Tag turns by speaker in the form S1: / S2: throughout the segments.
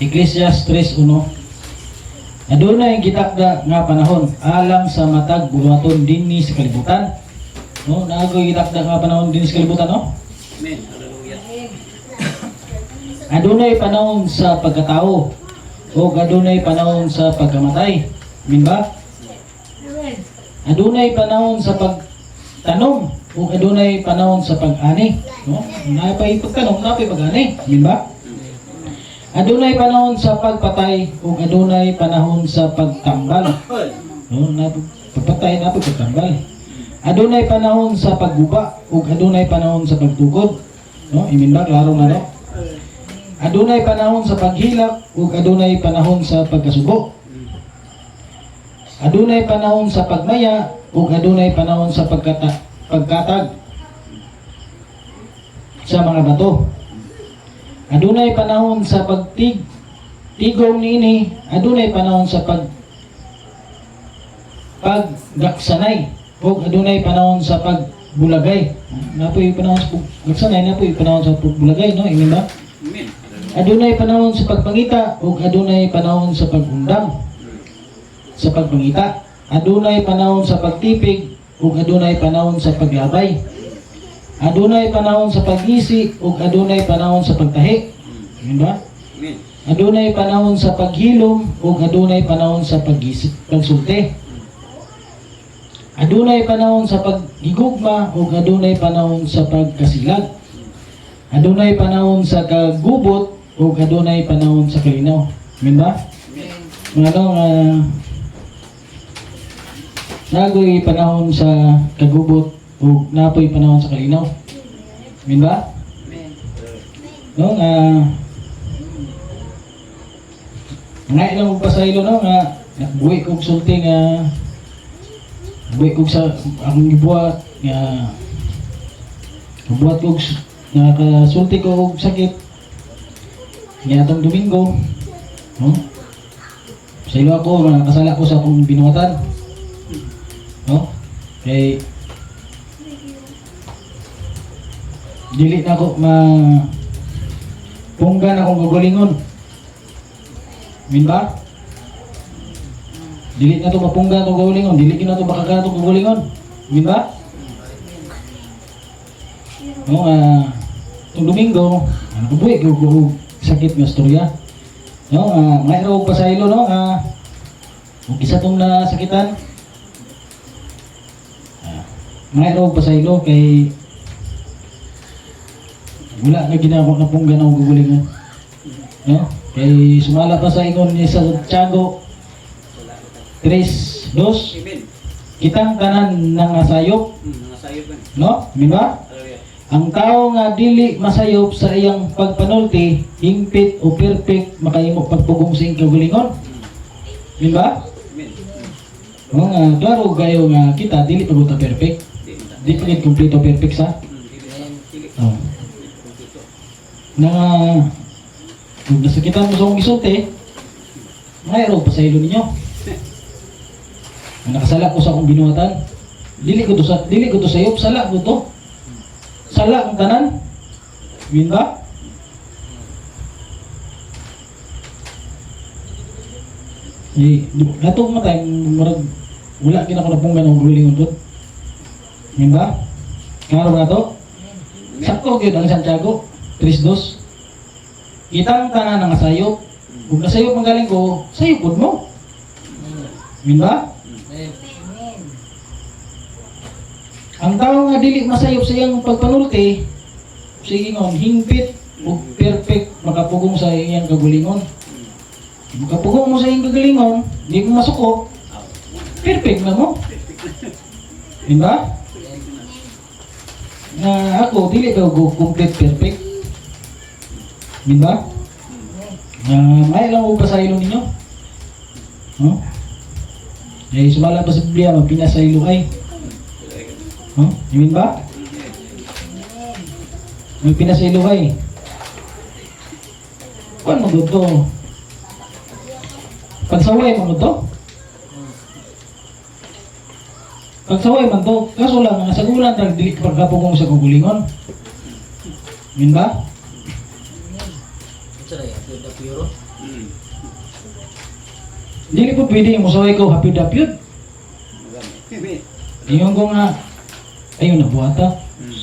S1: Ecclesiastes 3:1. Adunay gitakda nga panahon alang sa matag buhaton dinhi sa kalibutan. No, naagoy gitakda nga panahon dinhi sa kalibutan, no?
S2: Amen. Hallelujah.
S1: Adunay panahon sa pagkatao o adunay panahon sa pagkamatay. Amen ba? Adunay panahon sa pagtanom o adunay panahon sa pag-ani. No? Napay pagtanom, napay pag-ani. Amen ba? Adunay panahon sa pagpatay o adunay panahon sa pagtambal. No, pagpatay na pagtambal. Adunay panahon sa pagguba o adunay panahon sa pagtukod. No, imin ba klaro na no? Adunay panahon sa paghilak o adunay panahon sa pagkasubo. Adunay panahon sa pagmaya o adunay panahon sa pagkatag sa mga bato. Adunay panahon sa tigong niini, adunay panahon sa paggaksanay, o adunay panahon sa pagbulagay. Napoy panahon sa paggaksanay, napoy panahon sa pagbulagay, no? Amen ba?
S2: Amen.
S1: Adunay panahon sa pagpangita, o adunay panahon sa pagundang sa pagpangita. Adunay panahon sa pagtipig, o adunay panahon sa paglabay. Adunay panahon sa pag-isi ug adunay panahon sa pagtahi. Amen ba?
S2: Amen.
S1: Adunay panahon sa paghilom ug adunay panahon sa pagsulti. Adunay panahon sa paghigugma ug adunay panahon sa pagkasilag. Adunay panahon sa kagubot ug adunay panahon sa kalinaw. Amen ba?
S2: Amen.
S1: Nagoy panahon sa kagubot o napoy panahon sa kalinaw. Amen ba?
S2: Amen.
S1: No, nga ilang mo pasaylo, no, nga buwi kong sulti nga buwi kong sa ang ibuhat nga buhat kong nga kasulti ko og sakit nga atong Domingo, no? Saylo ako, nakasala ko sa akong binuhatan, no? Kay dili na ako punggan akong gugulingon. Amen ba? Dili na to mapunggan akong gugulingon. Dili na to makakato akong gugulingon. Amen ba? No, itong Domingo, nabuhi ko sakit nga storya. No, mayroong pasaylo, no, isa tong nasakitan. Mayroong pasaylo kay wala na ginamot na pong ganang gugulingan. No? Kay sumala pa sa ingon ni sa Tiago 3:2.
S2: Amen.
S1: Kitang tanan ng asayop,
S2: Nasayop man.
S1: no? Amen ba?
S2: Hallelujah.
S1: Ang tao nga dili masayop sa iyang pagpanulti, hingpit o perfect makahimo pagpugong sa iyang kagulingon. Amen ba?
S2: Amen.
S1: No, nga klaro gayo nga kita dili pa buta perfect. Di pa gid kompleto perfect sa. Oh. Na kung nasakitan mo sa akong isulti, mayroon pa sa ilo ninyo. Nakasala ko sa akong binuhatan, dili ko to sayop, sala ko to. Sala ang tanan. Amen ba? Ato matay, wala kinako na pong ganong gulingon po. Amen ba? Karo na to? Sakto yun ang Santiago 3:2. Kitang tanan ng asayop. Kung nasayop magaling ko, sayopod mo. Amen ba? Ang tao nga dili masayop sa iyang pagpanulti, sige ngon, hingpit o perfect makapugong sa iyang kagulingon. Makapugong mo sa iyang kagalingon, di mo masuko, perfect na mo. Amen ba? Na ako, dili ka complete perfect. Amen ba? May lang ko pa sa ilo ninyo. No? Eh, sumala pa sa Biblia, magpinas sa ilo ay. No? Amen ba? Magpinas sa ilo ay. Kuan mo to? Pagsaway mo to? Pagsaway man to, kaso lang, sa gulan tag dili pagkapugong sa kagulingon. Amen ba?
S3: Saray, the puro.
S2: Hmm.
S1: Dili po pwede mo saway ko hapyod-hapyod.
S2: Amen.
S1: Ingon ko nga, ayun na buhata.
S2: Hmm.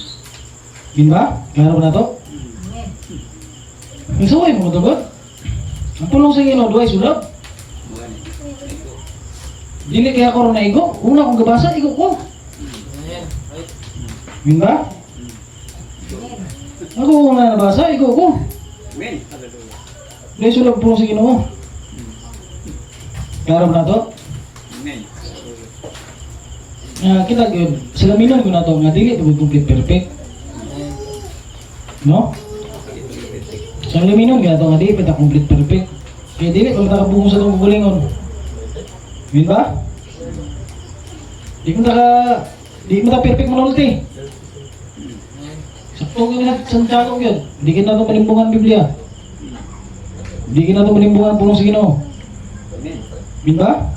S1: Bin ba? Klaro ba na to? Ang saway mo ito ba? Ang pulong sa Ginoo duay sulab.
S2: Gani. Ito.
S1: Dili kaya ko ron na igo. Una kong gabasa, igo ko. Bin ba? Ako una nabasa, igo ko.
S2: Amen. Hallelujah.
S1: Duay sulab pulong sa Ginoo. Klaro ba na to?
S2: Amen.
S1: Kita yun, salaminan ko na to nga dili ito complete perfect. No? Salaminan ko na to nga dili ito complete perfect. Kaya dili pa matakabungo sa itong gulingon. Yun ba? Di mo ta perfect manulti. Sakto ko na Santiago yun. Di ka na ito malimbungan Biblia. Di ka na ito malimbungan pulong sa Ginoo.
S2: Amen.
S1: Yun ba?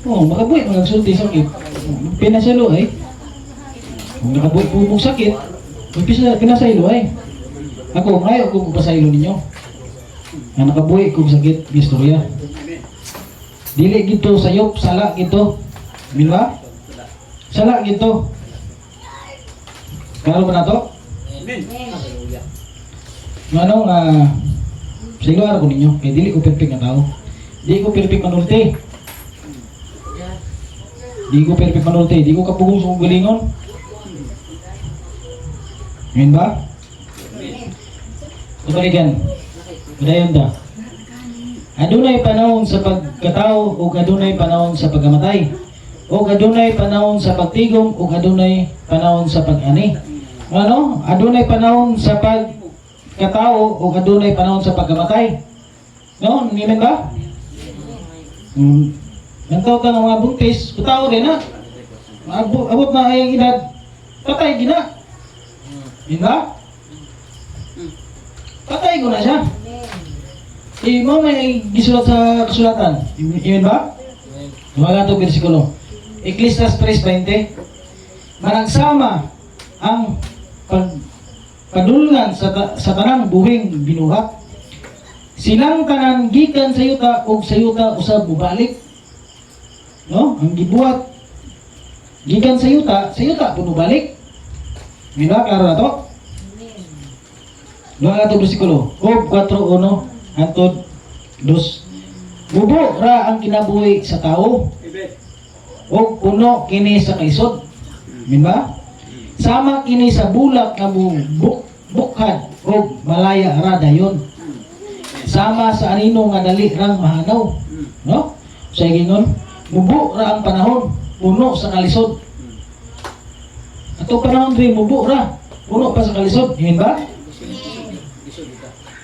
S1: Oo, makabuhi mo nagsulti sakit. Pinasalo ay. Kung nakabuhi po sakit, pinasaylo ay. Ako, ngayon ako pasaylo ninyo. Na nakabuhi kong sakit, istorya.
S2: Amen.
S1: Dili gito sayop, sala gito. Bila? Sala gito. Karo ba na to?
S2: Amen. Hallelujah.
S1: Ano nga, saylo araw ko ninyo. Kaya dili ko perfect na tao. Dili ko perfect manulti. Di ko perfect manulti, di ko kapugong sa galingon. Ngayon ba? Kapaligan, padayon da. Adunay panahon sa pagkatao ug adunay panahon sa pagkamatay. Ug adunay panahon sa pagtigom ug adunay panahon sa pag-ani. Ano? Adunay panahon sa pagkatao ug adunay panahon sa pagkamatay. No? Nimen ba? Nagtaw ka ng mga buntis, tao din na. Abot na ayang edad, patay gina. Yun ba? Patay ko na siya. Mo may gisulat sa kasulatan. Yun ba? Mga ito bersikulo. Ecclesiastes 3:20. Managsama ang padulngan sa tanang buhing binuhat. Silang tanan gikan sa yuta ug sa yuta usab mubalik. No? Ang gibuhat gikan sa yuta puno balik. Mila klaro na to? Mga ato bersikulo. Job 4:1 hangtod 2. Bubo ra ang kinabuhi sa tao.
S2: Amen.
S1: O puno kini sa kaisod. Min ba? Sama kini sa bulak nga bukhad o malaya ra dayon. Sama sa anino nga dali rang mahanaw. No? Sa gingon, mubo ra ang panahon, puno sa kalisod. Ato panahon rin, mubo ra, puno pa sa kalisod. Yun ba?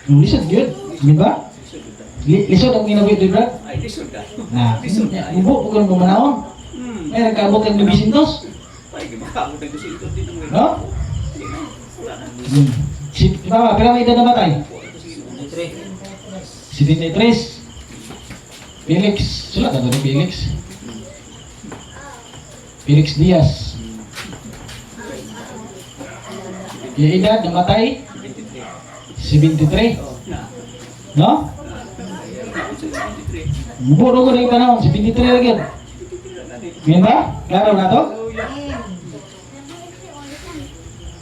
S1: Lisod yun. Yun ba? Lisod ang ginabuhi ito, Brad?
S2: Ay, lisod ka.
S1: Na,
S2: Lisod ka.
S1: mubo po kang bumanahon. May nagkaabot kang bibisintos.
S2: Ay, gimakabot ang gusto ito din ng
S1: No?
S2: wala na.
S1: Si Papa, pero may edad na batay? 73. Felix, sulat na ni Felix. Felix Diaz. Yung edad namatay 73. No? Buro ko na yung panahon, 73 lagi. Ngayon ba? Klaro na to?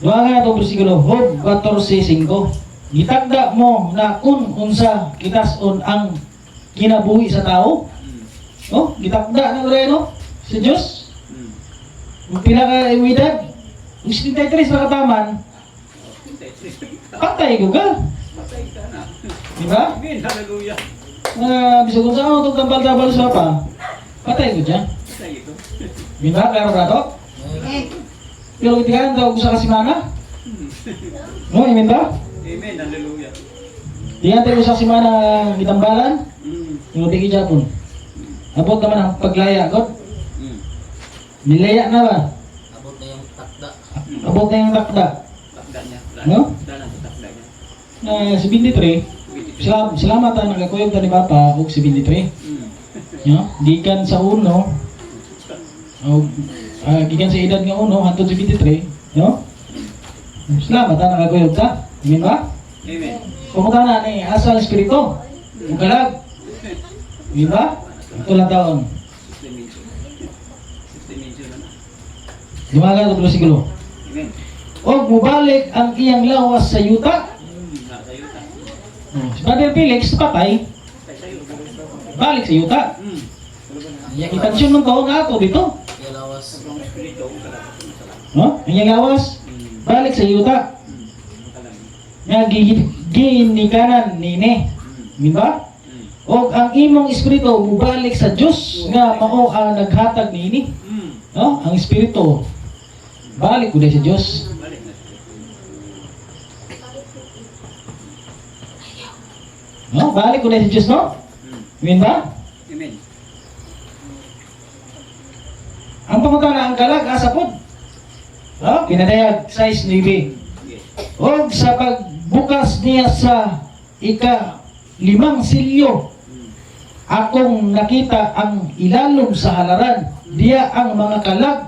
S1: Doa nga ito bersikulo, Job 14:5. Gitagda mo na unsa kitason ang kinabuhi sa tao. Oh, gitagda na rin, no? Sa Diyos. Kung pila ka edad, 63 na kataman, patay ko ka.
S2: Patay ka na.
S1: Diba?
S2: Amen. Hallelujah.
S1: Bisa kung saan ako tambal-tambal sa pa, patay ko dyan.
S2: Patay ito.
S1: Diba? Klaro na to? Pero itigaan daw sa kasimana. No, amen ba?
S2: Amen. Hallelujah.
S1: Diyan tayo sa kasimana gitambalan. Yung tiki Japon. Abot naman ang paglaya ko. Nilaya na ba?
S3: Abot na yung takda.
S1: Abot na yung takda.
S2: Takda niya.
S1: No?
S2: Dalan sa takda niya.
S1: Si 23. Salamat ang nagkakuyog ka ni Papa og si 23. No? Gikan sa uno. O gikan sa edad nga uno hangtod si 23, no? Salamat ang nagkakuyog ka. Amen ba?
S2: Amen.
S1: Pumunta na ni asa ang espiritu. ug kalag. Di ba? Ito lang taon.
S2: Dimension na.
S1: Dumaga ito bersikulo.
S2: Amen.
S1: Og mubalik ang iyang lawas sa yuta.
S2: Nakasayo ta.
S1: Si Brother Felix patay,
S2: Sayo.
S1: balik sa yuta. Yang ipensyon ng taon na ito dito.
S3: Lawas.
S2: Ang espiritu kada masala.
S1: No? Ang iyang lawas, balik sa yuta. Nga ginikanan nini. Min ba? Og ang imong espiritu mubalik sa Dios nga mao ang naghatag niini. No? Ang espiritu balik ko sa Dios.
S2: Balik na.
S1: No? Balik ko sa Dios, no? Min ba?
S2: Amen.
S1: Ang pangutana ang kalag asa pod. No? Pinadayag size nibi.
S2: Yes.
S1: Og sa pagbukas niya sa ika-5 silyo, akong nakita ang ilalom sa halaran, diya ang mga kalag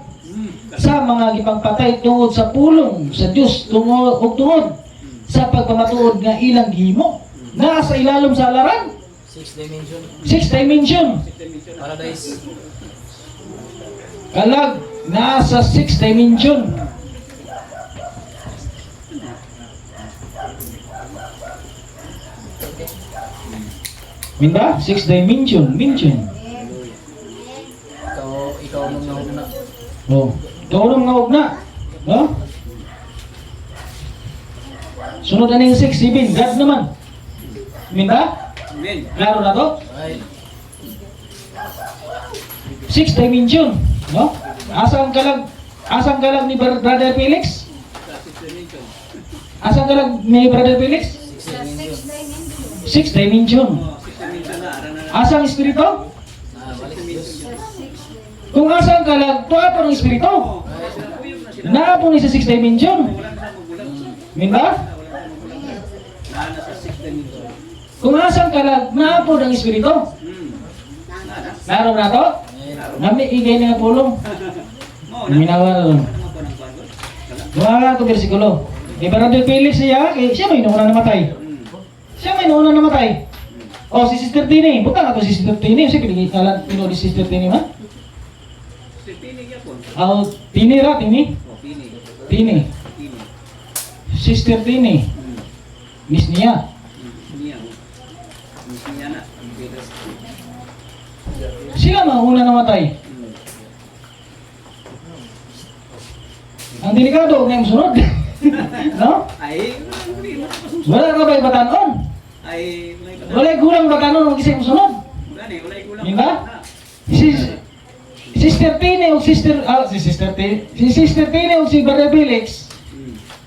S1: sa mga gipangpatay tungod sa pulong sa Dios tungod sa pagpamatuod nga ilang gihimo na sa ilalom sa halaran.
S3: 6 dimension.
S1: 6 dimension.
S3: Paradise.
S1: Kalag nasa 6 dimension. Minda? 6 dimension. Mention.
S3: Ikaw mong nahuna.
S1: Oh. Doon nga huwag na. No? Sunod na yung 6, 7. God naman. Minda?
S2: Amen.
S1: Klaro na to?
S3: Ay.
S1: 6 dimension. No? Asang kalag ni Brother Felix?
S2: Dimension.
S1: Asang kalag ni Brother Felix?
S3: 6 dimension.
S1: 6 dimension.
S2: Oh, 6 dimension na ara na.
S1: Asang espiritu?
S3: Balik Diyos.
S1: Kung asang kalag, tuwa po ng espiritu.
S2: Oh, sila po yun na sila.
S1: Na po ni sa 6 dimension.
S2: Wala na sa magulang.
S1: Minda?
S2: Wala na sa magulang. Na sa 6 dimension.
S1: Kung asang kalag, na po ng espiritu.
S2: Nada.
S1: Klaro na to? Nami igay na pulong.
S2: Mo na.
S1: Minawa ron.
S2: Ano mo po ng kwan? Wala.
S1: Wala to bersikulo. Kay Brother Felix siya, siya may nauna namatay. Siya may nauna namatay. O si Sister Tini, buta nga to si Sister Tini. Siya pinag-ikalan, pinuli si Sister Tini man.
S2: Si Pini yapon.
S1: Tini ra, Tini.
S2: Oh, Pini.
S1: Tini.
S2: Pini.
S1: Sister Tini. Miss niya.
S2: Niya. Niya na.
S1: Sila mauna namatay. Ang delikado, ngayon sunod. No?
S2: Ay,
S1: Wala ka ba'y batanon?
S2: ay,
S1: Wala gulang batanon ang isang sunod.
S2: Gani, walay kulang.
S1: Diba? Sister Tini o si Sister Tini o si Brother Felix,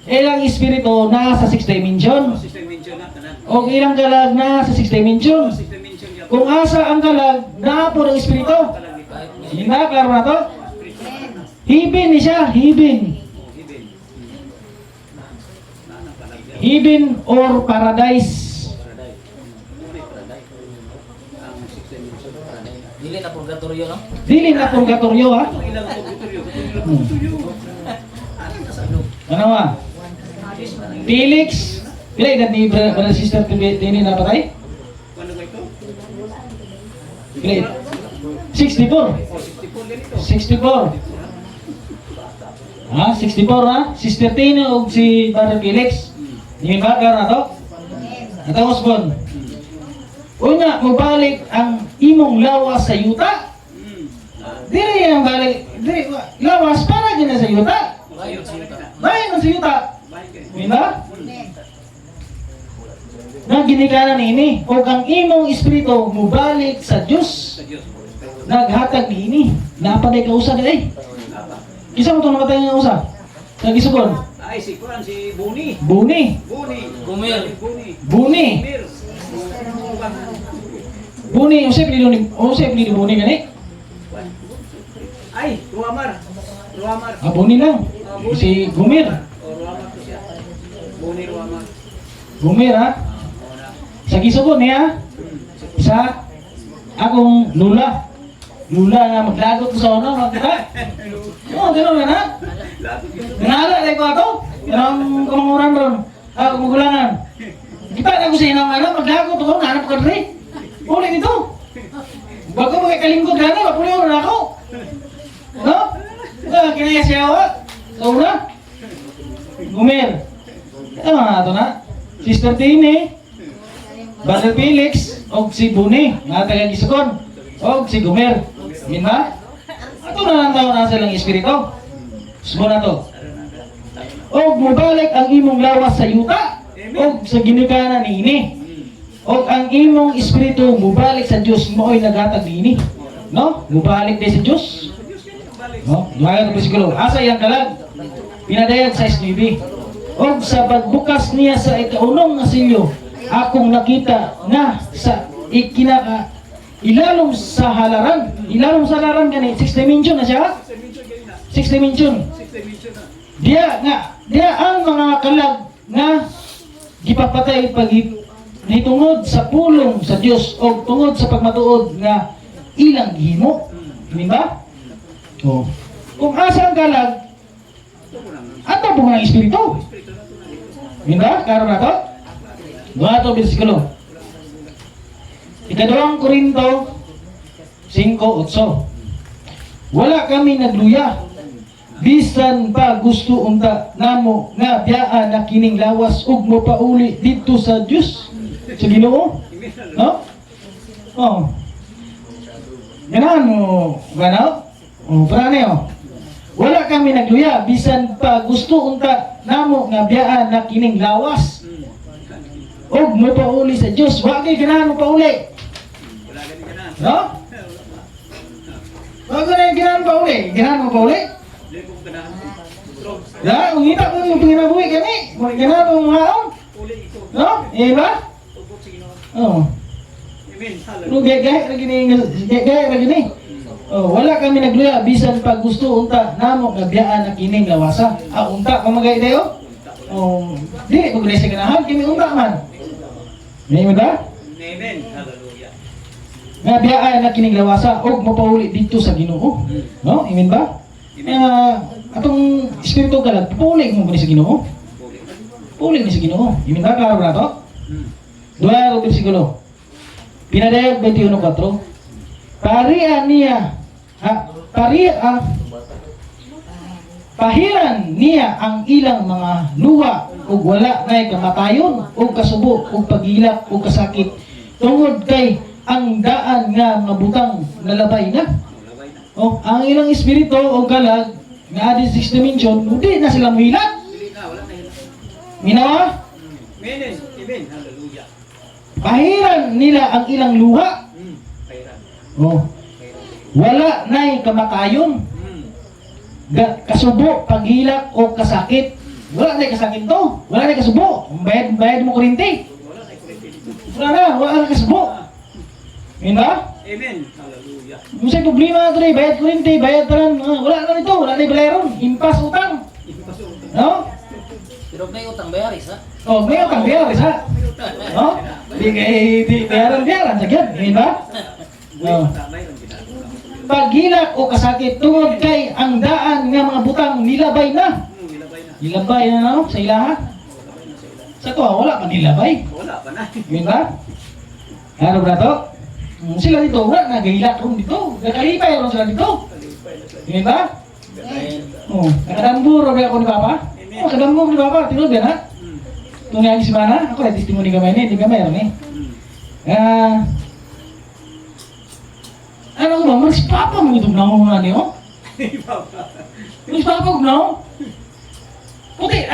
S1: ilang espiritu nasa 6 dimension.
S2: 6 dimension na tanan.
S1: O ilang kalag nasa 6 dimension.
S2: 6 dimension yapon.
S1: Kung asa ang kalag, napo ng espiritu. Hindi na, klaro na to? Hibin ni siya, hibin. Heaven or paradise.
S3: Dili na purgatorio, no?
S1: Dili na purgatorio, ha? Ano ha? Felix, pila edad ni Brother Sister Tini na patay?
S2: Ano ba ito?
S1: Pila edad? 64.
S2: Oh, 64 ganito.
S1: 64. Ha? 64 ha? Sister Tini o si Brother Felix? Hindi ba? Klaro na to? Natapos bon. Una, mabalik ang imong lawas sa yuta. Dili ang balik. Dili, lawas para din na sa yuta.
S3: Bayon sa yuta.
S1: Bayan sa yuta. Di ba? Nang ginikanan ini, o ang imong espiritu mubalik sa Diyos.
S2: Sa Diyos.
S1: Naghatag ni ini. Napaday ka usa dili. Kisa mo itong namatay nga usa? Sa Gisugon?
S2: Ay, si Kuan, si Buni.
S1: Buni.
S2: Buni.
S3: Gumil.
S2: Buni.
S1: Buni.
S2: Mir.
S1: Buni. Usay pili ni Buni gani?
S2: Ay, Ruamar. Ruamar.
S1: Ah, Buni lang. Si Gumir.
S2: Oh, Ruamar to siya. Buni Ruamar.
S1: Gumir ha?
S2: Oh, na.
S1: Sa Gisugon niya? Sa akong lula. Lula nga maglagot ko sa una. Magkita? Oo, gano'n na na. Nanala na ko ato. Ang kamanguran ron. Kumugulangan. Kita na ko sa inang ano, maglagot ko. Nahanap ka rin. Uli nito. Bago magkakalingkod na na, mapuli mo na ako. No? Kinaya siya ako. So na? Gumer. Ito nga ito na. Sister Tini, Brother Felix, o si Buni, nga taga-Gisukon, o si Gumer. Min ba? Ito na lang taon na silang espiritu. Sumo na to. O mubalik ang imong lawas sa yuta, o sa ginikanan ni ini. O ang imong espiritu mubalik sa Diyos, moo'y nagatag ni ini. No? Mubalik din sa Diyos. No? Dumayan ito siguro. Asa yang kalag? Pinadayag sa SPB. O sa pagbukas niya sa ikaunong nga silyo, akong nakita nga sa ilalom sa halaran. Ilalom sa halaran gani, 6 dimension na siya? 6 dimension. Dia ang mga kalag nga gipapatay pag hitungod sa pulong sa Dios o tungod sa pagmatuod nga ilang gihimo. Di ba? Oh. Kung asa ang kalag, ato po nga espiritu. Di ba? Karon na to? Mga to bersikulo. Ikadawang Korinto 5:8. Wala kami nagluya. Bisan pa gusto unta namo nga biyaan na kining lawas ug mopauli didto sa Dios sa Ginoo. No? Oh. Ganahan mo, ganaw? Oh, prane oh. Wala kami nagluya bisan pa gusto unta namo nga biyaan na kining lawas ug mopauli sa Dios. Wa kay ganahan mo pauli. No? Wa kay ganahan pauli. Ganahan mo pauli? Ya, ungita ko yung panginabuhi kami. Ganahan mo mga haon. No? Eh ba? Oh. Pero gaya lagi ni. Oh, wala kami nagluya bisan pag gusto unta namo nga biyaan na kining lawasa. Unta pamagay dayo? Oh, dili ko gani sa ganahan kini unta man. May ba?
S2: Amen. Hallelujah.
S1: Nga biyaan na kining lawasa ug mopauli dito sa Ginoo. No? Amen ba? Atong espiritu kalag pauli mo gani sa Ginoo. Pauli ni sa Ginoo. Amen ba? Klaro na to? Dua ro bersikulo. Pinadayag 21:4. Pahiran niya ang ilang mga luha ug wala nay kamatayon ug kasubo ug pagilak ug kasakit tungod kay ang daan nga mga butang nalabay na. Oh, ang ilang espiritu o kalag nga adi 6 dimension, hindi na sila muhilat.
S2: Wala na hila.
S1: Minawa?
S2: Amen. Amen. Hallelujah.
S1: Pahiran nila ang ilang luha.
S2: Kairan.
S1: Oh. Wala nay kamatayon, kasubo, paghilak o kasakit. Wala nay kasakit to. Wala nay kasubo. Bayad mo kurinti. Wala na kasubo. Minba?
S2: Amen. Hallelujah.
S1: Musay problema ito rin, bayad kurinti, bayad talan. Wala na nito, wala nay balayron. Impas utang. No?
S3: Pero may utang bayaris ha?
S1: Oh, may utang bayaris ha? No? Di bayaran sagyan. Minba? Oh. Paghilak o kasakit tungod kay ang daan nga mga butang nilabay na. Nilabay na no? Sa ilaha? Sa to, wala pa nilabay.
S2: Wala pa na.
S1: Yun ba? Ano ba to? Sila dito, wala nagahilak rin dito. Nakalipay rin sila dito. Yun ba? Oh, nakadamburo ba ako ni Papa? Oh, nakadamburo ni Papa. Tinod yan ha? Itong nga si Mana, ako na testimony kamay ni, hindi kamay rin eh. Ano ba? Mas Papa mo itong naong nga niyo? Mas Papa ko naong? Puti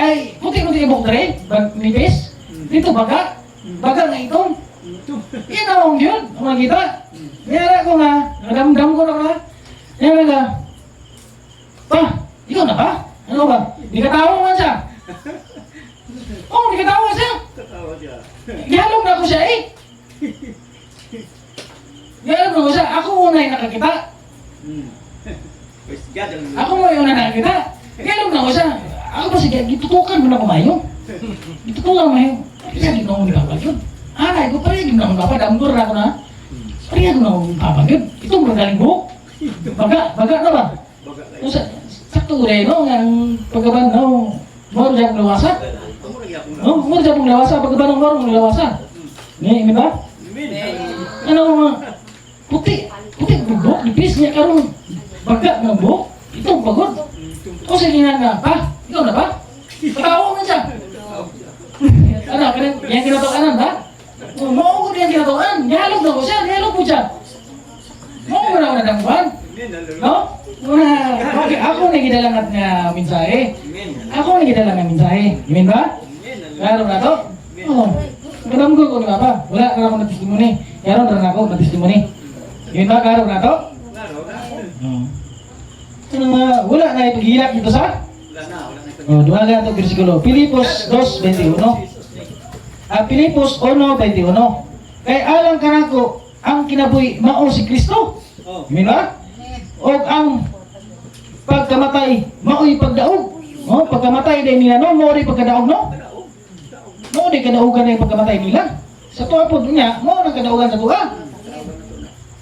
S1: ibok dere? Nipis? Dito baga? Baga nga itong? Yan naong yun, makikita. Yara ko nga, nadamdam ko na ka. Yara nga, pa, ikaw na ba? Ano ba? Di ka tawa man siya. Oh, di ka tawa siya. Gihalog na ako siya eh. Gihalog na ako siya. Ako muna yung nakakita. Ako muna yung nakakita. Gihalog na ako siya. Ako ba sige, gitutukan mo na kumayo. Gitutukan mo yung, kaya ginawa ni Papa yun. Ay, ko pala ginawa ni Papa, damdor na ako na. Kaya ginawa ni Papa yun. Ito mo galing buhok. Baga na ba? Sakto rin, no? Ang pagkaban, no? Moro dyan mong lawasa? No? Moro dyan mong lawasa. Pagkaban ng moro mong lawasa. Ngayon, ba?
S2: Amen. Hallelujah.
S1: Ano mga puti bubok, nipis niya karon. Baga ng buhok, itong pagod. O sige nga pa, ikaw na ba? Patawa man siya. Ano, yan kinatawanan ba? Mao ko yan kinatawanan, dialog na ko siya, dialog mo siya. Mao ko na ako nadangguan.
S2: Amen. Hallelujah.
S1: No? Okay, ako na gidalangat nga mensahe.
S2: Amen.
S1: Ako na gidalangat nga mensahe. Amen ba?
S2: Amen.
S1: Klaro na to? Oo. Kadamgo ko ni Papa. Wala na ako na testimony. Klaro na ako na testimony. Amen ba? Klaro na to?
S2: Klaro na.
S1: Oo. Ano nga, wala na ipaghiyak dito sa?
S2: Wala na. Wala na.
S1: Oh, dumaga ito bersikulo. Pilipos 2:21. Pilipos 1:21. Kay alang kanako ang kinabuhi mao si Kristo.
S2: Oh.
S1: Amen ba? O ang pagkamatay mao'y pagdaog. Oh, pagkamatay din nila no, mao rin pagkadaog no. Mao din kadaugan na yung pagkamatay nila. Sa tuwa po niya, mao nang kadaugan sa tuwa.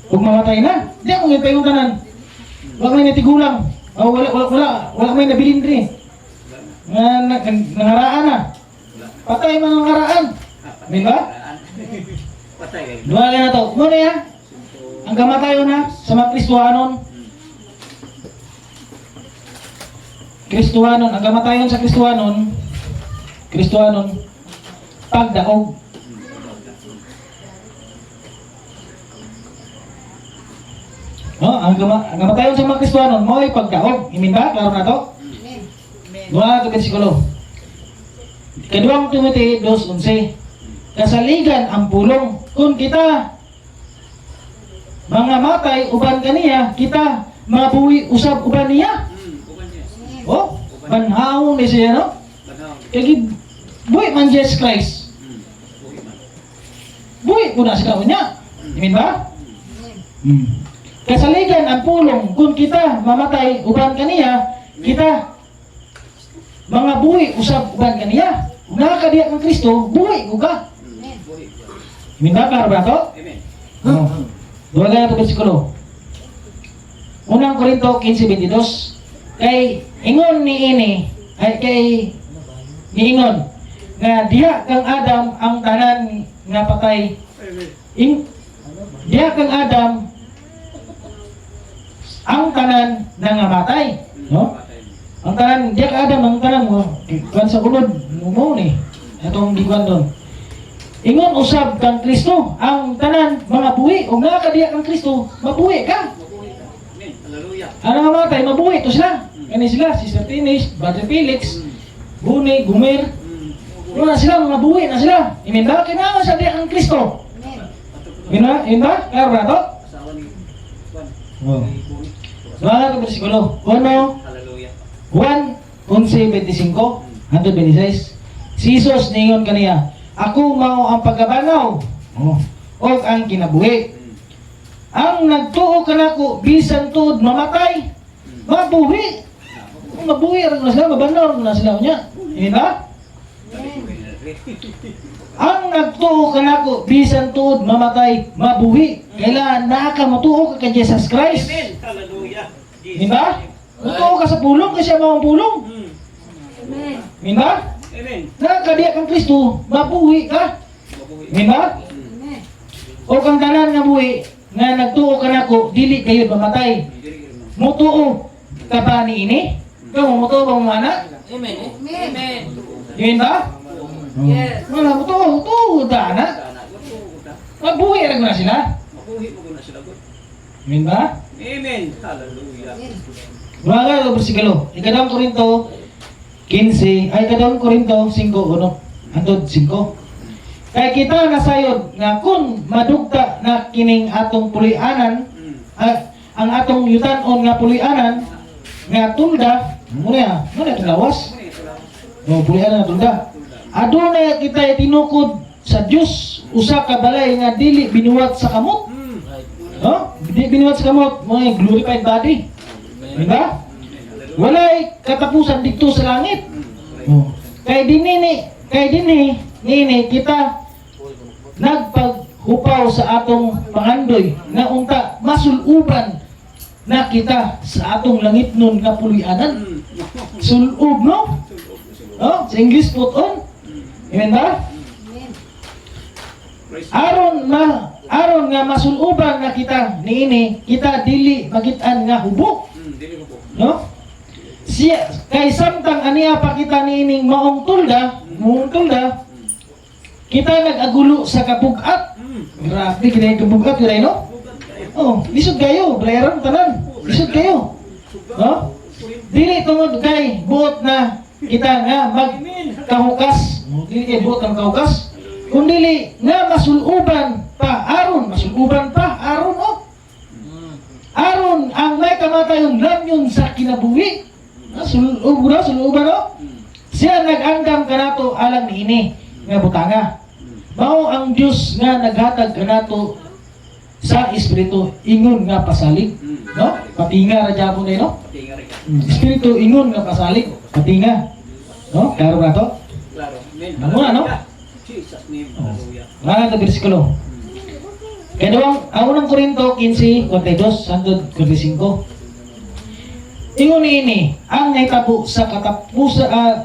S1: Kung mamatay na, di ako ngayon payutanan. Wala may natigulang. Oh, wala may nabilindri. Nangaraan na. Patay mga nangaraan. Di ba?
S2: Patay.
S1: Dua na to. Muna ya. Ang kamatayon na sa mga Kristuhanon. Kristuhanon, ang kamatayon sa Kristuhanon, pagdaog. Oh, ang kamatayon sa mga Kristuhanon, mo'y pagdaog. Imin ba? Klaro na to? Dua ito bersikulo. Kaduang Timothy 2:11. Kasaligan ang pulong. Kung kita mga matay uban kaniya, kita mabuhi usab uban niya.
S2: Uban niya.
S1: Oh, banhaw ni siya no?
S2: Banhaw.
S1: Kaya buhi man Jesus Christ.
S2: Buhi man.
S1: Buhi po na sila niya. Amen ba? Kasaligan ang pulong. Kung kita mamatay uban kaniya, kita mga buhi usab uban kaniya. Kung nakakadiyak ang Kristo, buhi ko ka.
S2: Buhi.
S1: Amen ba? Klaro ba to?
S2: Amen.
S1: Oh. Dua na ito bersikulo. Unang Korinto 15:22. Kay ingon ni ini, ay kay niingon nga diha kang Adam ang tanan nga patay.
S2: Amen.
S1: Diha kang Adam ang tanan na nga matay, no? Ang tanan diha kang Adam ang tanan mo kuan sa ulod mo ni. Atong gikuan doon. Ingon usab kang Kristo ang tanan mga buhi ug nakakadiya kang Kristo mabuhi ka.
S2: Mabuhi ka. Amen. Hallelujah.
S1: Ano nga matay mabuhi to sila. Kani sila Sister Tinish, Brother Felix, Buni, Gumer. Ano na sila mga buhi na sila. Amen ba? Kailangan sa diya ang Kristo. Amen ba? Amen ba? Klaro na to?
S2: Asawa ni Juan.
S1: Oh.
S2: Ni Buni.
S1: Mga kabersikulo. Ano?
S2: Hallelujah.
S1: Juan 11:25 hangtod 26. Si Jesus ningon kaniya, ako mao ang pagkabanaw o ang kinabuhi. Ang nagtuo kanako bisan tuod mamatay, mabuhi. Kung mabuhi ra na sila, mabanaw na sila niya. Hindi ba? Ang nagtuo kanako bisan tuod mamatay, mabuhi. Kailangan nakakamutuo ka kay Jesus Christ.
S2: Amen. Hallelujah.
S1: Hindi ba? Mutuo ka sa pulong kasi mao ang pulong. Hindi ba?
S2: Amen.
S1: Nakakadiyak ang Kristo, mabuhi ka.
S2: Mabuhi.
S1: Di ba? O kang tanan nga buhi, nga nagtuo ka nako, dili kayo mamatay. Mutuo ka ba ni ini? Ikaw mutuo ba mo anak?
S3: Amen. Amen.
S1: Yun ba?
S3: Yes.
S1: Wala, mutuo ta anak. Mabuhi rin na sila.
S2: Mabuhi mo na sila.
S1: Yun ba?
S2: Amen. Hallelujah.
S1: Mga ka, bersikalo. Ikadang Korinto 15, ay kadang Korinto 5:1 hangtod 5. Kay kita nasayod nga kun madugta na kining atong pulianan, ang atong yutan-on nga pulianan nga tulda, muna itong lawas. O pulianan nga tulda. Adunay kita tinukod sa Dios usa ka balay nga dili binuwat sa kamot. No? Dili binuwat sa kamot, mga glorified body. Diba? Walay katapusan dito sa langit. Kay dinhi kita nagpaghupaw sa atong pangandoy nga unta masuluban na kita sa atong langit nun nga pulianan. Sulub no? Sa English put on. Amen ba? aron nga masuluban na kita niini, kita dili magitan nga hubok.
S2: Dili ko po.
S1: No? Siya kay samtang aniya pa kita niining maong tulda, kita nag-agulo sa kabugat. Grabe kita yung kabugat yun ay no? Oh, lisod kayo, balayaran tanan. Lisod kayo. No? Dili tungod kay buot na kita nga magkahukas. Dili kay buot nga magkahukas. Kung dili nga masuluban pa aron oh. Aron ang may kamatayon lamyon sa kinabuhi. Suluban no? Siya nag-andam kanato alang niini nga butanga. Mao ang Dios nga naghatag kanato sa espiritu ingon nga pasalig, no? Patinga ra jabo ni no?
S2: Patinga rin ka.
S1: Espiritu ingon nga pasalig, patinga. No? Klaro na to?
S2: Klaro. Amen.
S1: Ano na, no?
S2: Jesus name. Hallelujah.
S1: Wala na bersikulo. Kedua, ang unang Korinto 15:42 hangtod 45. Ingon ini ang naitabo sa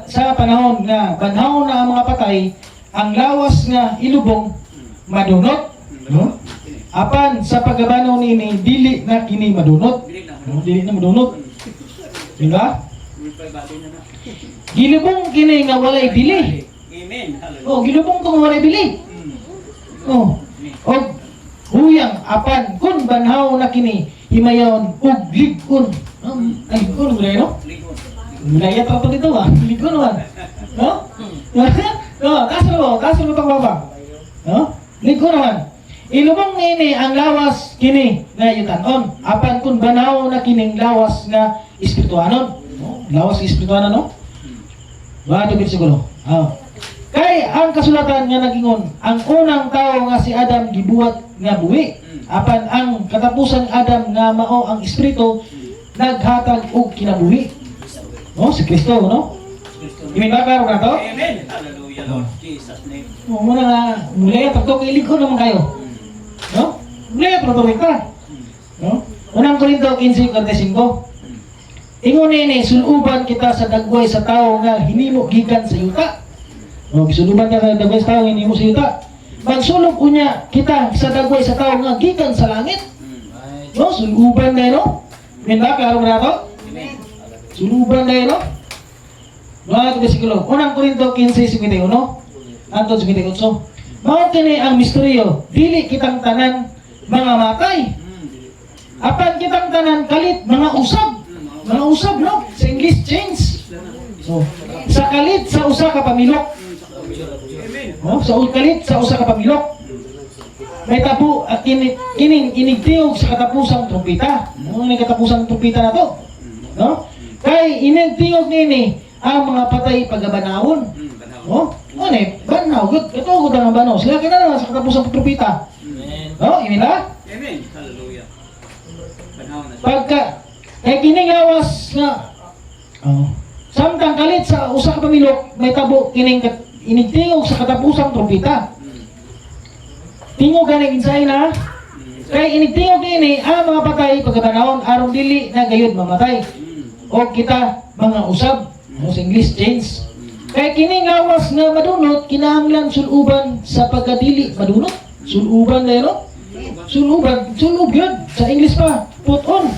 S1: sa panahon nga banhaw na ang mga patay, ang lawas nga ilubong madunot, no? Apan sa pagabanaw nini dili na kini madunot. Dili na madunot. Diba? Gilubong kini nga walay dili.
S2: Amen. Hallelujah.
S1: Oh, gilubong ko nga walay dili. Oh. Og huyang apan kun banhaw na kini himayon ug ligon. Ay, ligon mo no?
S2: Ligon.
S1: Mulaya pa dito ah. Ligon man. No? No, taas mo tong baba. No? Ligon naman. Ilubong nini ang lawas kini nga yutanon. Apan kun banaw na kining lawas nga espirituanon. No? Lawas espirituanon no? Wa dugit siguro. Kay ang kasulatan nga nagingon, ang unang tao nga si Adam gibuhat nga buhi. Apan ang katapusan Adam nga mao ang espiritu naghatag og kinabuhi. No, si Kristo no? Imibakar na to?
S2: Amen. Hallelujah, Lord. Jesus name.
S1: Muna nga, mulaya pagto kay ligo naman kayo. No? Mulaya pagto kita. No? Unang Korinto 15:45. Ingon ni suluban kita sa dagway sa tao nga hinimo gikan sa yuta. No, gisuluban ka sa dagway sa tao nga hinimo sa yuta. Magsulog unya kita sa dagway sa tao nga gikan sa langit. No, suluban na no? Minda klaro na to? Suluban na no? Mga bersikulo. Unang Korinto 15:51 hangtod 58. Mao kini ang misteryo, dili kitang tanan mga matay. Apan kitang tanan kalit mga usab. Mga usab no? Sa English change. So, sa kalit sa usa ka pamilok. No? Sa kalit sa usa ka pamilok. May tabo at kining inigtiog sa katapusang trumpeta. Ano ni katapusang trumpeta na to? No? Kay inigtiog nini ang mga patay pagabanawon. Oh, ano eh, banaw, ito ko ang banaw. Sila kinala sa katapusang trumpeta. No, imila?
S2: Amen. Hallelujah. Panahon na siya.
S1: Pagka kining lawas nga samtang kalit sa usa ka pamilok, may tabo kining inigtiog sa katapusang trumpeta. Tingog ganing insay na kay inigtiog nini ang mga patay pagabanawon aron dili na gayud mamatay. O kita mga usab, sa English change. Kay kining lawas nga madunot kinahanglan suluban sa pagkadili madunot. Suluban na no? Suluban, sulub yun. Sa English pa, put on.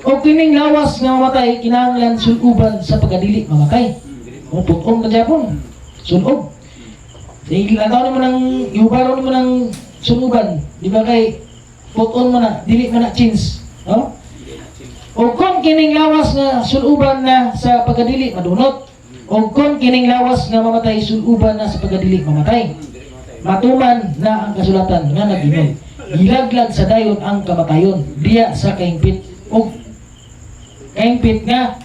S1: O kining lawas nga mamatay kinahanglan suluban sa pagkadili mamatay. O put on na Japon. Sulub. Ilaw naman ang iubaro naman ang suluban. Di ba kay put on mo na, dili mo na change. No? O kung kining lawas nga suluban na sa pagkadili madunot, o kung kining lawas nga mamatay suluban na sa pagkadili mamatay, matuman na ang kasulatan nga nagingon, gilaglag sa dayon ang kamatayon diya sa kahingpit o kahingpit nga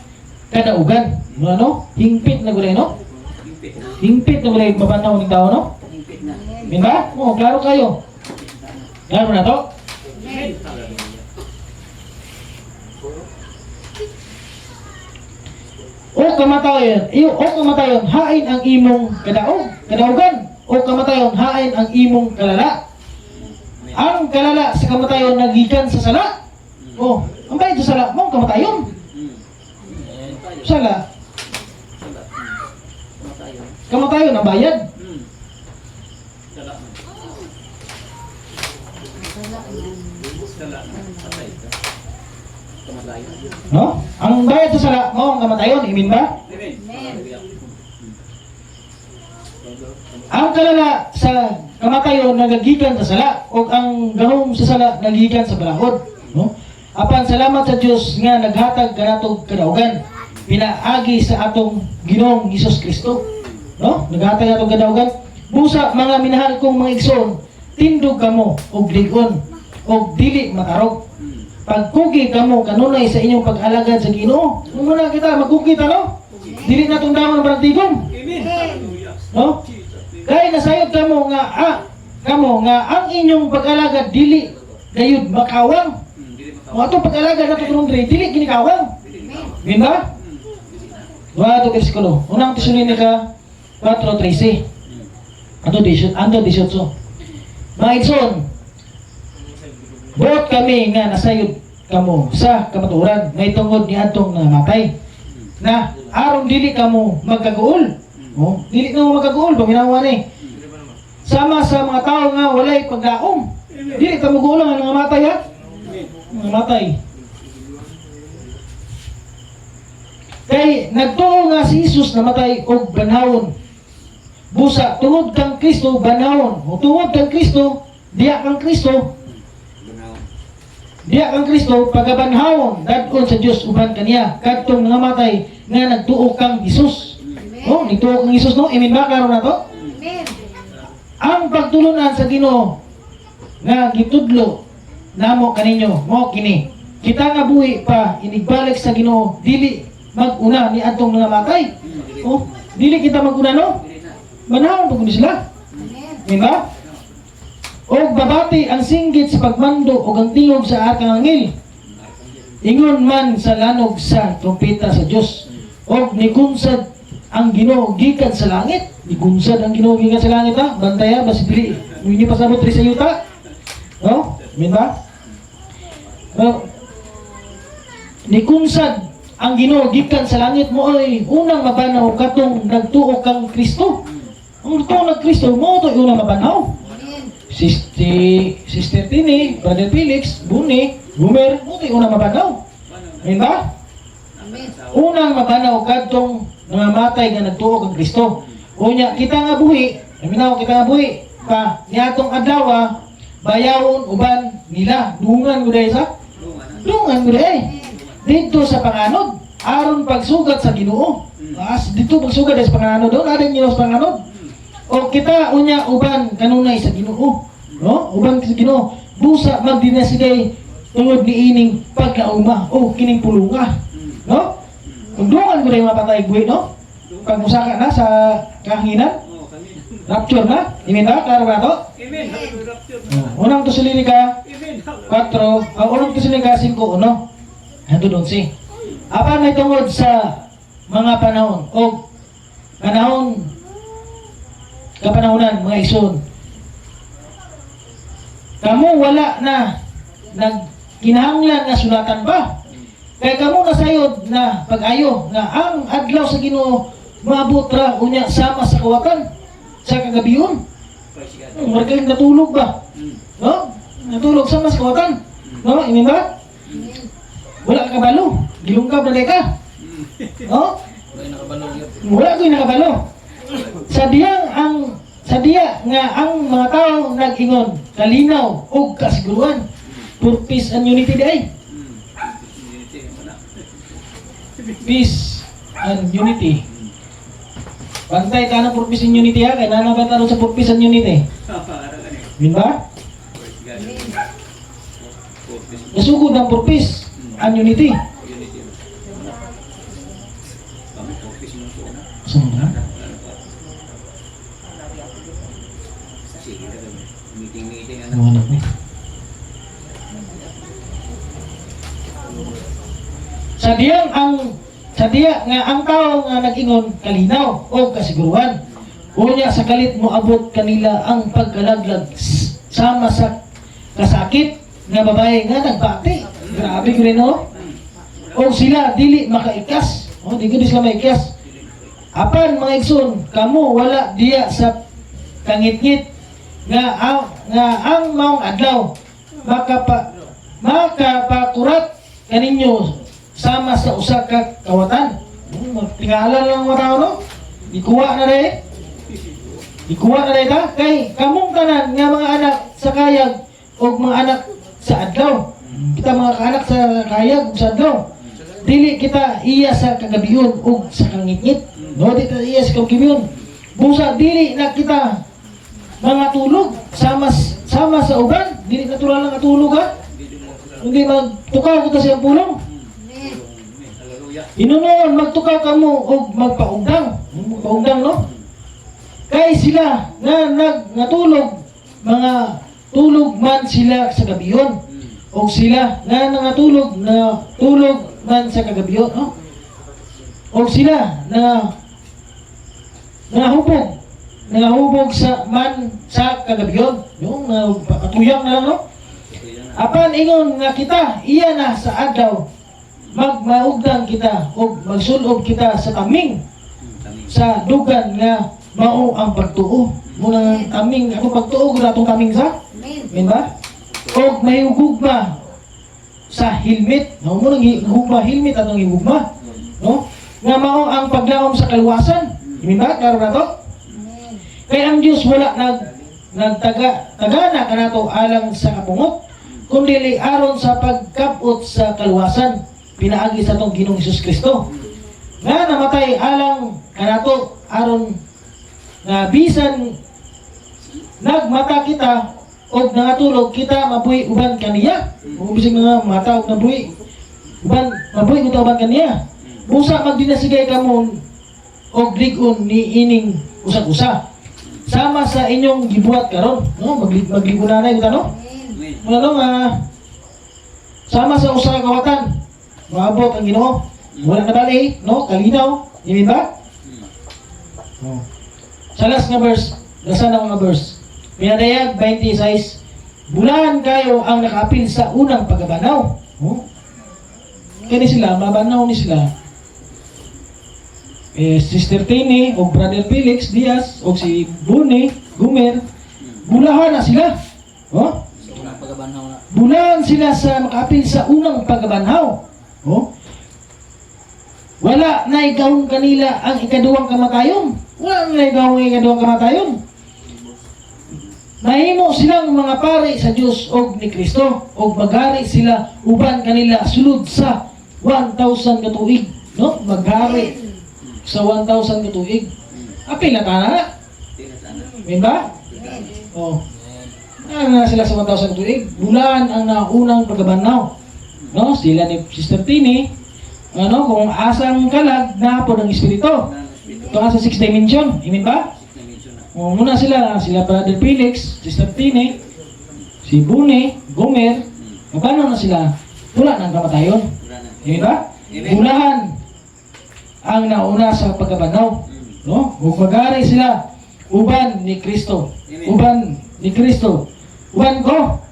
S1: kadaugan. Ano? Hingpit na gulay no? Hingpit na gulay mabanaw ng tao no? Diba? O, klaro kayo. Klaro na to?
S2: Amen. Hallelujah.
S1: O kamatayon, hain ang imong kadaugan. O kamatayon, hain ang imong kalala. Ang kalala sa kamatayon nagikan sa sala. O, ang bayad sa sala, mong kamatayon. Sala. Kamatayon ang bayad.
S2: Sala na. Patay ka. Kamatayan.
S1: No? Ang bayad sa sala mo ang kamatayon, imin ba?
S2: Amen. Hallelujah.
S1: Ang kalala sa kamatayon nagagikan sa sala o ang gahom sa sala nagikan sa balahod, no? Apan salamat sa Dios nga naghatag kanatog kadaugan pinaagi sa atong Ginoong Hesus Kristo, no? Naghatag atong kadaugan. Busa mga minahal kong mga igsoon, tindog kamo og ligon og dili matarog. Pagkugi kamo kanunay sa inyong pag-alagad sa Ginoo. Muna kita magkugi ta, no? Dili na tong damang partigom,
S2: Amen. Hallelujah.
S1: no?
S2: Jesus.
S1: Kaya nasayod kamo nga ang inyong pag-alagad dili gayud makawang.
S2: Dili makaw.
S1: O atong pag-alagad nato karon dili ginikawang.
S2: Dili makaw.
S1: Min ba? Wa bersikulo. Unang Tesalonika 4:13. Ando 18. Mga igsoon, buot kami nga nasayod kamo sa kamatuoran may tungod ni atong namatay na aron dili kamo magkaguol. Oh, dili na mo magkaguol paminawa ni. Sama sa mga tao nga walay pagdaom. Dili kamo guulang ang namatay ha. Namatay. Kay nagtuo nga si Jesus namatay og banhawon. Busa tungod kang Kristo banhawon. O tungod kang Kristo, diya kang Kristo. Diya kang Kristo pagabanhawon dadton sa Dios uban kaniya kadtong nangamatay nga nagtuo kang Jesus. Oh, nagtuo kang Jesus, no? Amen ba karon nato?
S3: Amen.
S1: Ang pagtulunan sa Ginoo nga gitudlo namo kaninyo mo kini. Kita nga buhi pa inigbalik sa Ginoo dili maguna ni atong nangamatay. Oh, dili kita maguna, no? Banhawon pag sila.
S3: Amen.
S1: Di ba? O babati ang singgit sa pagmando o ang tingog sa atang angil. Ingon man sa lanog sa trompeta sa Dios. O nigunsad ang Ginoo gikan sa langit. Nigunsad ang Ginoo gikan sa langit, ha? Bantaya basi dili hindi pasabot ri sa yuta. No? Di ba? Nigunsad ang Ginoo gikan sa langit mo ay unang mabanaw katong nagtuo kang Kristo. Ang nagtuo ng Kristo mo to unang mabanaw.
S3: Amen.
S1: Sister Tini, Brother Felix, Buni, Gumer, mo to unang mabanaw. Amen ba?
S3: Amen.
S1: Unang mabanaw kadtong nangamatay nga nagtuo kang Kristo. Unya kita nga buhi, aminaw kita nga buhi pa niadtong adlaw bayawon uban nila dungan gud sa dungan gud dito sa panganod aron pagsugat sa Ginoo. Dito pagsugat sa panganod doon adin Ginoo sa panganod. O kita unya uban kanunay sa Ginoo, no? Uban sa Ginoo busa magdinasigay tungod niining pagkauma o kining pulunga, no? Kung dungan gud ay mapatay buhi, no? Pag musaka na sa kahanginan,
S2: Oh, kami.
S1: rapture na, imin ba? Klaro ba to?
S2: Amen. Hallelujah.
S1: Unang Tesalonika
S2: Amen.
S1: 4, unang Tesalonika 5:1. Hando doon si. Apan may tungod sa mga panahon o panahon kapanahonan mga igsoon. Kamu wala na nagkinahanglan nga sulatan ba? Kaya kamu nasayod na pag-ayo nga ang adlaw sa Ginoo maabot ra unya sama sa kawatan sa kagabiyon.
S2: Praise God.
S1: Markay natulog ba? No? Natulog sama sa kawatan. No? Imin ba?
S3: Amen.
S1: Wala ka kabalo. Gilungkab na ka. No? Wala ko'y nakabalo. Sa diya nga ang mga tao nag-ingon, kalinaw o kasiguruan. Purpose and unity di ay. Peace and unity. Bantay ka ng purpose and unity, ha? Kaya nanabata rin sa purpose and unity. Min ba? Nasugod ang purpose and unity. Saan na? Nawanag ni. Sa diya nga ang tao nga nag-ingon kalinaw o kasiguruhan. Unya sa kalit mo abot kanila ang pagkalaglag sama sa kasakit nga babae nga nagbati. Grabe ko rin, no? O sila dili makaikas. O di ko di sila maikas. Apan mga igsoon, kamo wala diya sa kangit-ngit nga ang maong adlaw makapakurat kaninyo sama sa usa ka kawatan. Tingala lang mga tao, no? Ikuha na rin. Ikuha na rin ta. Kay kamong tanan nga mga anak sa kayag o mga anak sa adlaw. Kita mga anak sa kayag o sa adlaw. Dili kita iya sa kagabiyon o sa kangitngit. No, di kita iya sa kagabiyon. Busa dili na kita mga tulog sama sa uban. Dili natural lang katulog ha. Hindi magtukaw ko kasi ang pulong.
S2: Hallelujah.
S1: Inunon magtukaw kamo o magpaugdang. Magpaugdang, no? Kay sila nga tulog, mga tulog man sila sa gabiyon. O sila nga tulog man sa kagabiyon, no? O sila nahubog sa kagabiyon, no? Patuyang na lang, no? Apan ingon nga kita, iya na sa adlaw, magmaugdang kita o magsulob kita sa taming sa dugan nga mao ang pagtuo. Muna taming, ako pagtuo ko na itong taming sa? Amen ba? O may hugugma sa helmet. No, muna hugugma helmet atong hugugma. No? Nga mao ang paglaom sa kaluwasan. Amen ba? Klaro na to? Kaya ang Diyos wala tagana ka na to alang sa kapungot, kundi aron sa pagkapot sa kaluwasan pinaagi sa tong Ginoong Hesus Kristo nga namatay alang kanato aron nga bisan nagmata kita og nangatulog kita mabuhi uban kaniya. Kung bisig nga mata og nabuhi uban mabuhi kita uban kaniya. Busa magdinasigay kamon og ligon ni ining usag-usa sama sa inyong gibuhat karon, no? Magligunanay uta, no? Ano nga sama sa usa ka kawatan maabot ang Ginoo. Wala kadali, no? Kalinaw, di ba? Oh. Sa last nga verse, lasa na nga verse. Pinadayag 26, bulan kayo ang nakaapil sa unang pagabanaw. Oh. Kani sila, mabanaw ni sila. Sister Tini o Brother Felix Diaz o si Bune Gumer, bulahan na sila. Oh? Bulan sila sa makapil sa unang pagbanhaw. Oh? Wala na igawon kanila ang ikaduhang kamatayon. Wala na igawon ang ikaduhang kamatayon. Nahimo silang mga pari sa Dios og ni Kristo og magari sila uban kanila sulod sa 1,000 katuig, no? Magari sa 1,000 katuig. Apil na tana. Amen ba? Oh. Na sila sa 1,000 katuig. Bulan ang naunang pagabanaw. No? Sila ni Sister Tini, ano, kung asang kalag na po ng Espiritu. Ito sa 6 dimension. Amen ba? Muna sila Brother Felix, Sister Tini, si Bune, Gomer, mabanaw na sila. Wala nang kamatayon. Amen ba? Bulahan ang nauna sa pagkabanaw, no? Magari sila uban ni Kristo. Uban ni Kristo. Uban ko.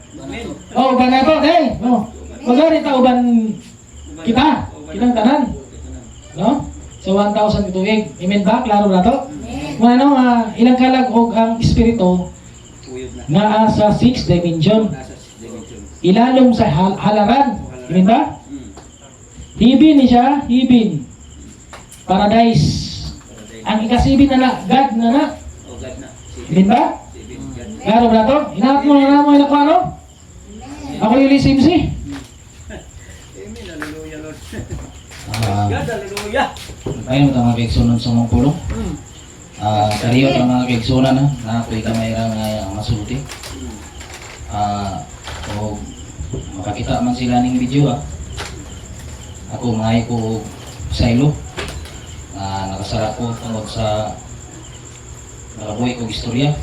S1: Oh, uban ako, hey. No. Magari ta uban kita. Kitang tanan. No? Sa 1,000 katuig. Amen ba? Klaro na to? Ano, ilang kalag og ang espiritu na sa 6 dimension. Ilalong sa halaran. Amen ba? Hibin ni siya, hibin. Paradise. Ang ikasibin na God na. Amen ba? Klaro ba to? Hinahat mo na mo ko ano? Ako yung lisimsi.
S2: Amen. Hallelujah, Lord.
S4: Ah,
S2: God, hallelujah.
S4: ayun ang mga kaigsunan sa mong pulong. Kariyo ang mga kaigsunan na ako'y kamayra nga masulti. O makakita man sila ning video ako maay ko sa ilo. Nakasara ko tungod sa nakabuhi kong istorya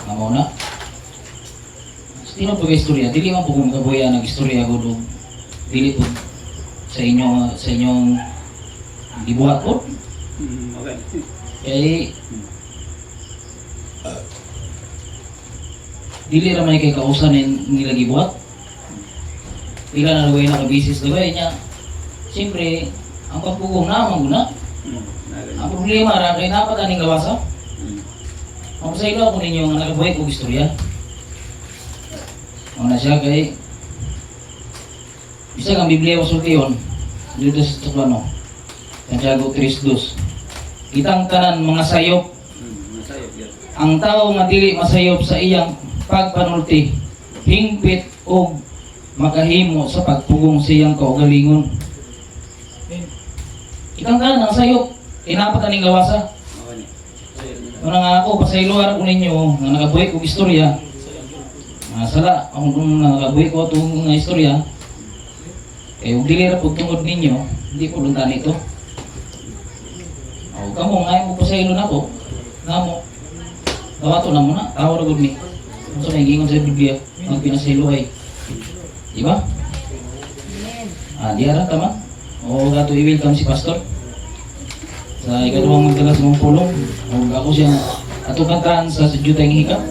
S4: nga muna. Sino po istorya? Dili man po kung kabuhi ang istorya ko dili po sa inyong gibuhat po.
S2: Okay.
S4: Kay dili ra may kay kausan nila gibuhat. Dila na luway na kabisis luway niya. Siyempre, ang pagpugong na muna. Ang problema ra kay dapat aning lawasa. Ang sa ilo ako ninyo nga nagabuhay kong istorya. Ang na siya kay Isa ang Biblia usultiyon dito sa Tuklano. Santiago 3:2. Kitang tanan mga sayop,
S2: Masayop yan.
S4: ang tao nga dili masayop sa iyang pagpanulti, hingpit og makahimo sa pagpugong sa iyang kaugalingon. Kitang tanan ang sayop, inapat aning lawasa.
S2: Okay ni. Sayop nila.
S4: Ano nga ako, pasaylo harap ko ninyo nga nagabuhi kong istorya. Sala, kung nagabuhi ko itong istorya, kaya huwag dilira po tungod ninyo, hindi po luntan ito. O, kamo, ngayon mo pasaylo na po. Nga mo, kawato na mo na, tawar agad ni. Kung sa may gingon sa Biblia, ang pinasaylo ay. Diba? Di harap tama. O, gato i-welcome si Pastor. Sa ikaduhang magdalas mong pulong, o ako siya atong kantahan sa Juday ng Hikap.